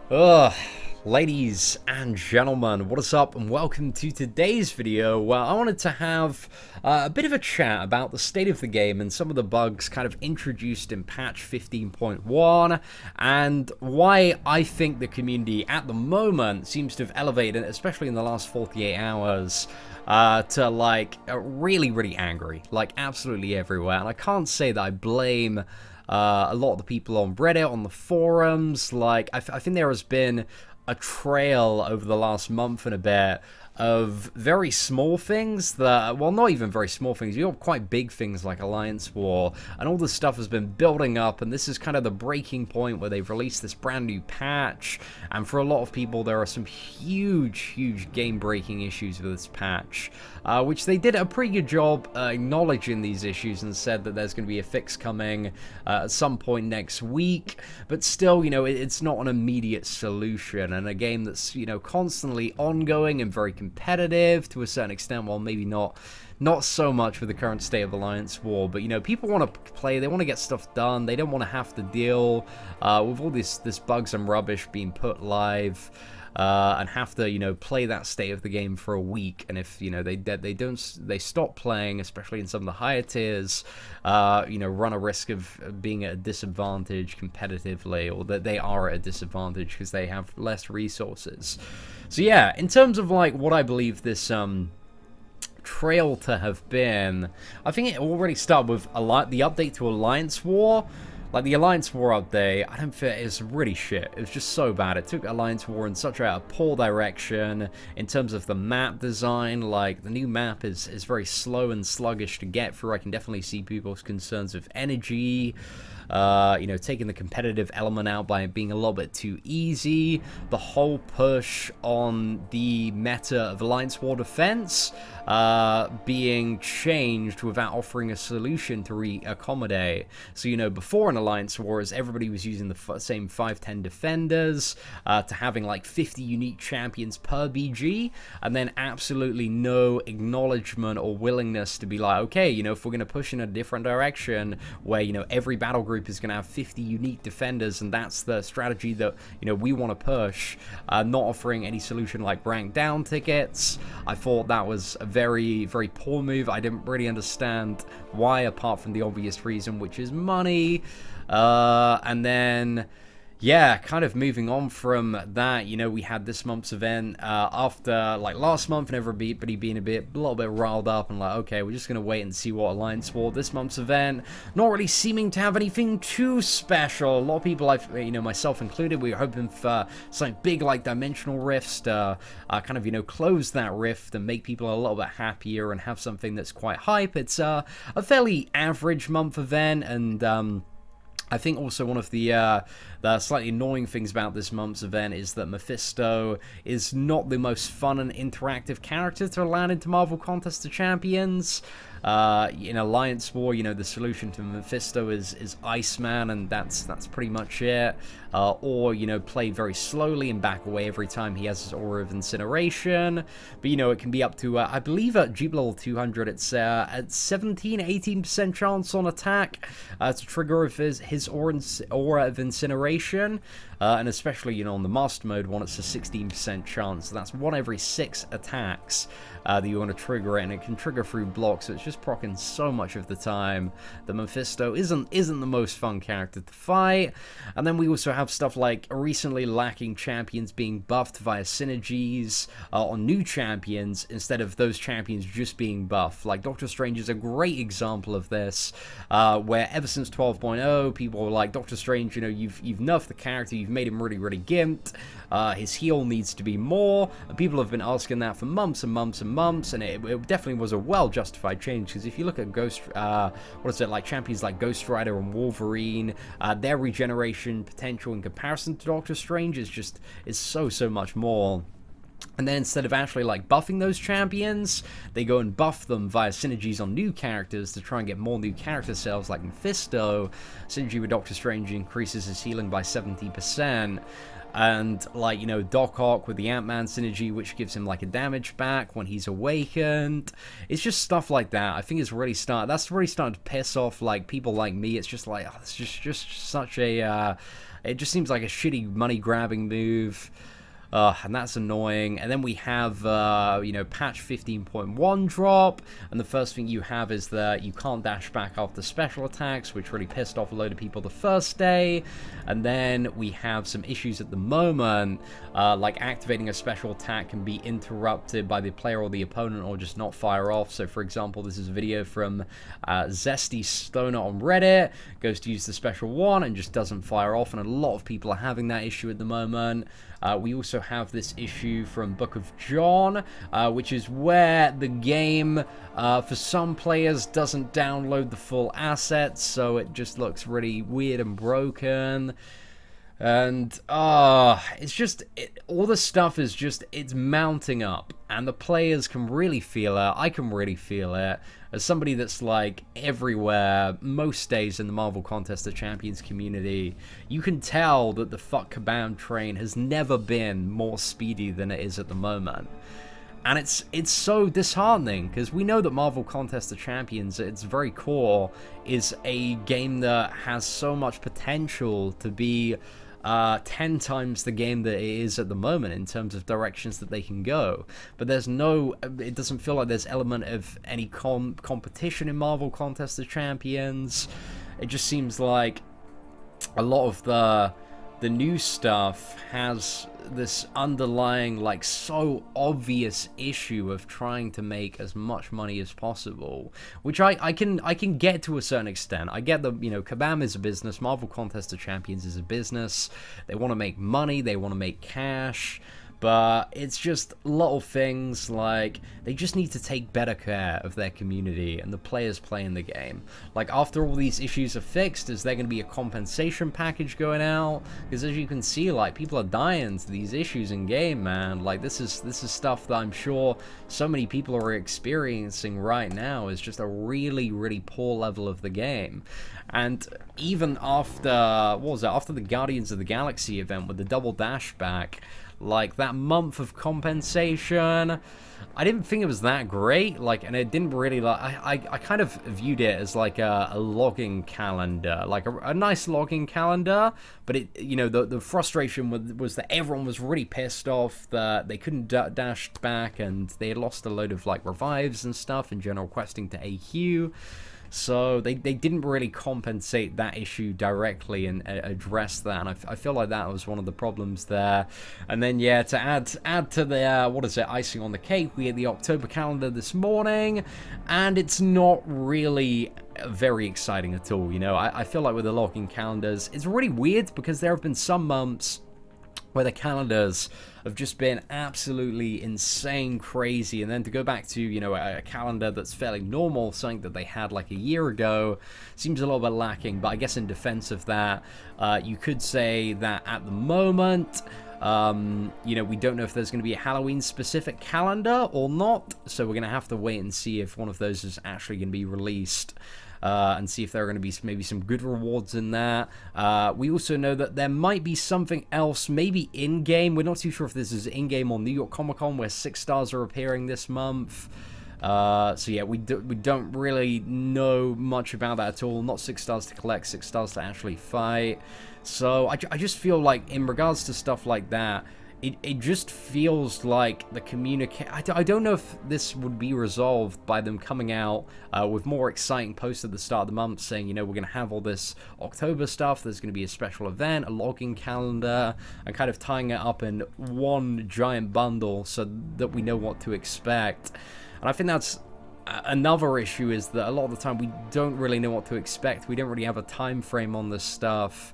Ugh, ladies and gentlemen, what is up and welcome to today's video where I wanted to have a bit of a chat about the state of the game and some of the bugs kind of introduced in patch 15.1 and why I think the community at the moment seems to have elevated, especially in the last 48 hours, to like really angry, like absolutely everywhere. And I can't say that I blame a lot of the people on Reddit, on the forums. Like, I think there has been a trail over the last month and a bit of very small things that, well, not even very small things, you have quite big things like Alliance War, and all this stuff has been building up, and this is kind of the breaking point where they've released this brand new patch, and for a lot of people there are some huge game-breaking issues with this patch, which they did a pretty good job acknowledging these issues and said that there's going to be a fix coming at some point next week, but still, you know, it's not an immediate solution, and a game that's, you know, constantly ongoing and very competitive to a certain extent, while maybe not so much with the current state of Alliance War, but you know, people want to play, they want to get stuff done, they don't want to have to deal with all this bugs and rubbish being put live, and have to, you know, play that state of the game for a week. And if, you know, they stop playing, especially in some of the higher tiers, you know, run a risk of being at a disadvantage competitively, or that they are at a disadvantage because they have less resources. So yeah, in terms of like what I believe this trail to have been, I think it already started with the update to Alliance War. Like, the Alliance War update, I don't think it's really shit. It was just so bad. It took Alliance War in such a poor direction in terms of the map design. Like, the new map is very slow and sluggish to get through. I can definitely see people's concerns with energy. You know, taking the competitive element out by being a little bit too easy. The whole push on the meta of Alliance War defense being changed without offering a solution to re-accommodate. So, you know, before in Alliance Wars, everybody was using the same 5-10 defenders, to having like 50 unique champions per BG, and then absolutely no acknowledgement or willingness to be like, okay, you know, if we're going to push in a different direction where, you know, every battle group is going to have 50 unique defenders, and that's the strategy that, you know, we want to push, not offering any solution like rank down tickets. I thought that was a very poor move. I didn't really understand why, apart from the obvious reason, which is money. And then, yeah, kind of moving on from that, you know, we had this month's event after, like, last month and everybody being a little bit riled up and like, okay, we're just going to wait and see what Alliance War. This month's event, not really seeming to have anything too special. A lot of people, you know, myself included, we were hoping for something big like Dimensional Rifts to kind of, you know, close that rift and make people a little bit happier and have something that's quite hype. It's a fairly average month event, and I think also one of the slightly annoying things about this month's event is that Mephisto is not the most fun and interactive character to land into Marvel Contest of Champions. In Alliance War, you know, the solution to Mephisto is Iceman, and that's pretty much it. Or, you know, play very slowly and back away every time he has his Aura of Incineration. But, you know, it can be up to, I believe at Jeep level 200, it's at 17-18% chance on attack to trigger his Aura of Incineration. And especially, you know, on the Master Mode one, it's a 16% chance. So that's 1 every 6 attacks that you want to trigger it, and it can trigger through blocks, so it's just proccing so much of the time. The Mephisto isn't the most fun character to fight. And then we also have stuff like recently lacking champions being buffed via synergies on new champions, instead of those champions just being buffed. Like, Doctor Strange is a great example of this, where ever since 12.0, people were like, Doctor Strange, you know, you've nerfed the character, you've made him really gimped, his heal needs to be more, and people have been asking that for months and months, and it definitely was a well-justified change, because if you look at champions like Ghost Rider and Wolverine, their regeneration potential in comparison to Doctor Strange is so much more. And then instead of actually like buffing those champions, they go and buff them via synergies on new characters to try and get more new character sales, like Mephisto. Synergy with Doctor Strange increases his healing by 70%. And, like, you know, Doc Ock with the Ant-Man synergy, which gives him, like, a damage back when he's awakened. It's just stuff like that. I think it's really that's really starting to piss off, like, people like me. It's just like, oh, it's just such a It just seems like a shitty money-grabbing move. And that's annoying. And then we have, you know, patch 15.1 drop, and the first thing you have is that you can't dash back after special attacks, which really pissed off a load of people the first day. And then we have some issues at the moment, like activating a special attack can be interrupted by the player or the opponent, or just not fire off. So, for example, this is a video from Zesty Stoner on Reddit, goes to use the special one and just doesn't fire off, and a lot of people are having that issue at the moment. We also have this issue from Book of John, which is where the game, for some players, doesn't download the full assets, so it just looks really weird and broken. And, it's just, all the stuff is just, it's mounting up, and the players can really feel it. I can really feel it. As somebody that's, like, everywhere, most days in the Marvel Contest of Champions community, you can tell that the fuck Kabam train has never been more speedy than it is at the moment. And it's so disheartening, because we know that Marvel Contest of Champions, at its very core, is a game that has so much potential to be 10 times the game that it is at the moment in terms of directions that they can go. But there's no, it doesn't feel like there's element of any competition in Marvel Contest of Champions. It just seems like a lot of the new stuff has this underlying, like, so obvious issue of trying to make as much money as possible, which I can get to a certain extent. I get that, you know, Kabam is a business, Marvel Contest of Champions is a business. They want to make money, they want to make cash. But it's just little things like they just need to take better care of their community and the players playing the game. Like, after all these issues are fixed, is there going to be a compensation package going out? Because as you can see, like, people are dying to these issues in game, man. Like, this is stuff that I'm sure so many people are experiencing right now. Is just a really, really poor level of the game. And even after, what was it, after the Guardians of the Galaxy event with the double dash back, like, that month of compensation, I didn't think it was that great. Like, and it didn't really, like, I kind of viewed it as like a logging calendar, like a nice logging calendar. But it, you know, the frustration was that everyone was really pissed off that they couldn't dash back, and they had lost a load of, like, revives and stuff in general questing to AQ. So they didn't really compensate that issue directly and address that, and I feel like that was one of the problems there. And then, yeah, to add to the what is it, icing on the cake, we had the October calendar this morning, and it's not really very exciting at all. You know, I feel like with the logging calendars, it's really weird because there have been some months where the calendars have just been absolutely insane crazy, and then to go back to, you know, a calendar that's fairly normal, something that they had like a year ago, seems a little bit lacking. But I guess in defense of that, you could say that at the moment, you know, we don't know if there's going to be a Halloween specific calendar or not, so we're going to have to wait and see if one of those is actually going to be released. And see if there are going to be maybe some good rewards in that. We also know that there might be something else, maybe in-game. We're not too sure if this is in-game or New York Comic Con, where 6 stars are appearing this month. So yeah, we don't really know much about that at all. Not 6 stars to collect, 6 stars to actually fight. So I just feel like in regards to stuff like that, it just feels like the communication. I don't know if this would be resolved by them coming out with more exciting posts at the start of the month saying, you know, we're going to have all this October stuff, there's going to be a special event, a logging calendar, and kind of tying it up in one giant bundle so that we know what to expect. And I think that's another issue, is that a lot of the time we don't really know what to expect. We don't really have a time frame on this stuff.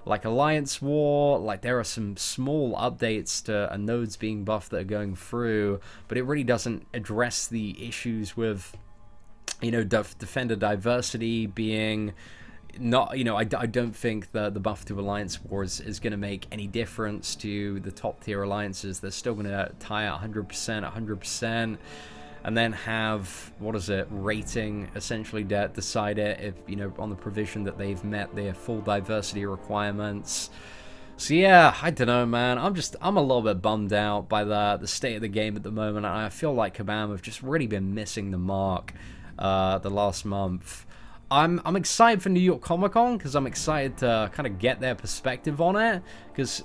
Like Alliance War, like, there are some small updates to nodes being buffed that are going through, but it really doesn't address the issues with, you know, Defender diversity being not, you know, I don't think the buff to Alliance War is going to make any difference to the top tier alliances. They're still going to tie at 100%, and then have, what is it, rating essentially decide it, if, you know, on the provision that they've met their full diversity requirements. So yeah, I don't know, man. I'm a little bit bummed out by the state of the game at the moment. I feel like Kabam have just really been missing the mark the last month. I'm excited for New York Comic Con because I'm excited to kind of get their perspective on it. Because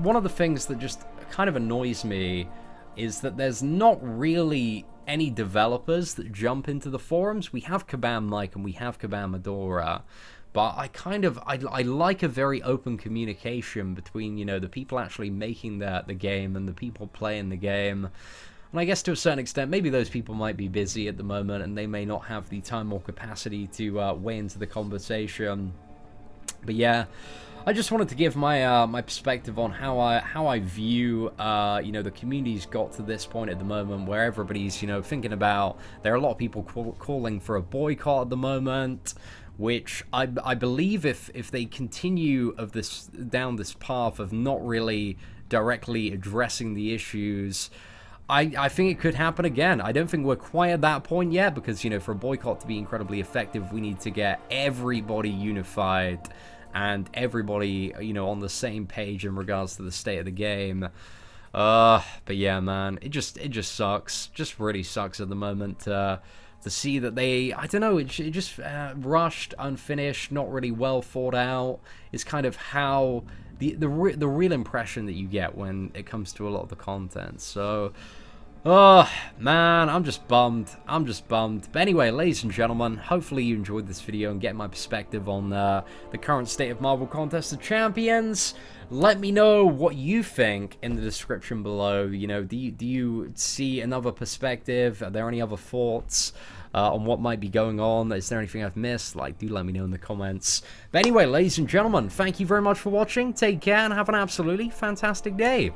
one of the things that just kind of annoys me is that there's not really any developers that jump into the forums. We have Kabam Mike and we have Kabam Adora, but I like a very open communication between, you know, the people actually making the game and the people playing the game. And I guess to a certain extent, maybe those people might be busy at the moment and they may not have the time or capacity to weigh into the conversation. But yeah, I just wanted to give my my perspective on how I view you know, the community's got to this point at the moment where everybody's, you know, thinking about, there are a lot of people calling for a boycott at the moment, which I believe if they continue down this path of not really directly addressing the issues, I think it could happen again. I don't think we're quite at that point yet because, you know, for a boycott to be incredibly effective, we need to get everybody unified and everybody, you know, on the same page in regards to the state of the game. But yeah, man, it just sucks. Just really sucks at the moment to see that they, I don't know, it just rushed, unfinished, not really well thought out. Is kind of how the real impression that you get when it comes to a lot of the content. So, oh man, I'm just bummed. But anyway, ladies and gentlemen, hopefully you enjoyed this video and get my perspective on the current state of Marvel Contest of Champions. Let me know what you think in the description below. You know, do you see another perspective? Are there any other thoughts on what might be going on? Is there anything I've missed? Like, do let me know in the comments. But anyway, ladies and gentlemen, thank you very much for watching. Take care and have an absolutely fantastic day.